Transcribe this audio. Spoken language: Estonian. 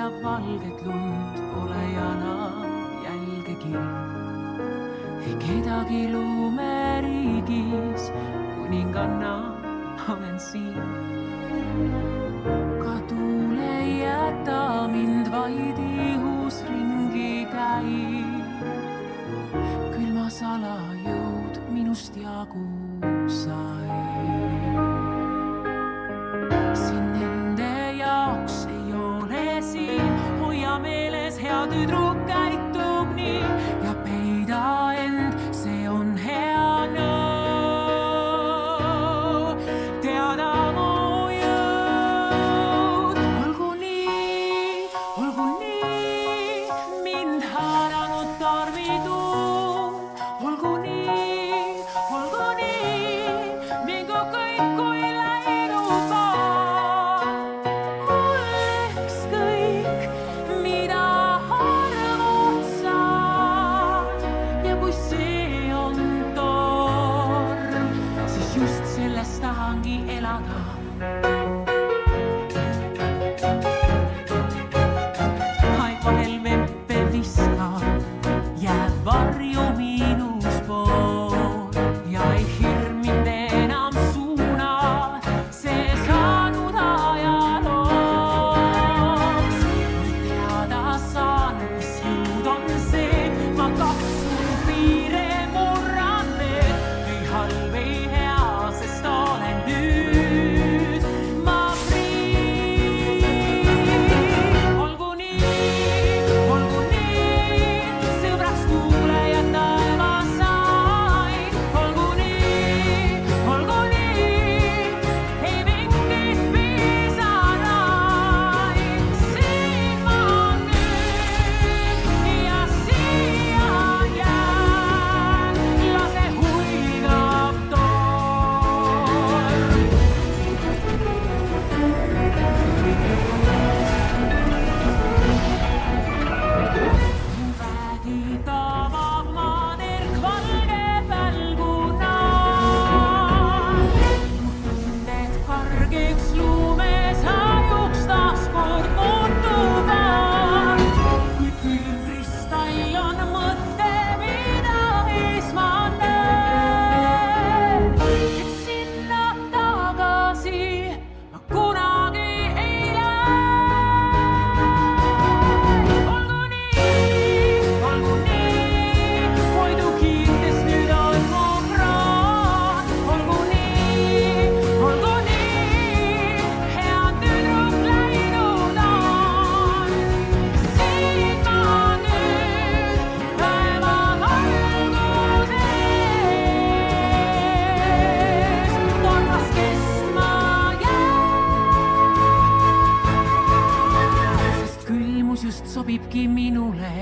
vajab valget lund, pole jalajälgegi. Ei kedagi luumeriigis, kuninganna olen siin. Ka tuul ei jäta mind, vaid ihus ringi käib. Küll ma salajõud minust jagu sai. Siin nende jaoks ei ole siin, hoia meeles hea tüdruk käitub nii ja peida end, see on hea nõu. Teada mu jõud, olgu nii, mind haaranud tormituum, olgu nii, mingu kõik kui läinud maa. Mulle ükskõik, mida arvud saan ja kui see on torm, siis just sellest tahangi elada. Aeg vahel veppe viskab, jääb varju miinus pool ja ei hirm mind enam suuna, see saanud ajalooks. Nüüd teada saan, mis jõud on see, ma katsun piire murran need, ei halb, ei hea, sest olen nüüd ma free. Olgu nii, sõbraks tuule ja taeva sain. Olgu nii, ei mingit pisaraid. Siin ma nüüd ja siia jään, lase huigab torm. Vägi tabab maaterk valge välguna. Tunded kargiks luumes hajuks taaskord muutuvad. Kui külm kristall on mõte, mida ees ma näen, et sinna tagasi ma kunagi ei lähe. Olgu nii, hoidu kiites nüüd on mu praad. Olgu nii, hea tüdruk läinud on. Siin ma nüüd päeva valguses, tormas kestma jään, sest külmus just sobibki minule.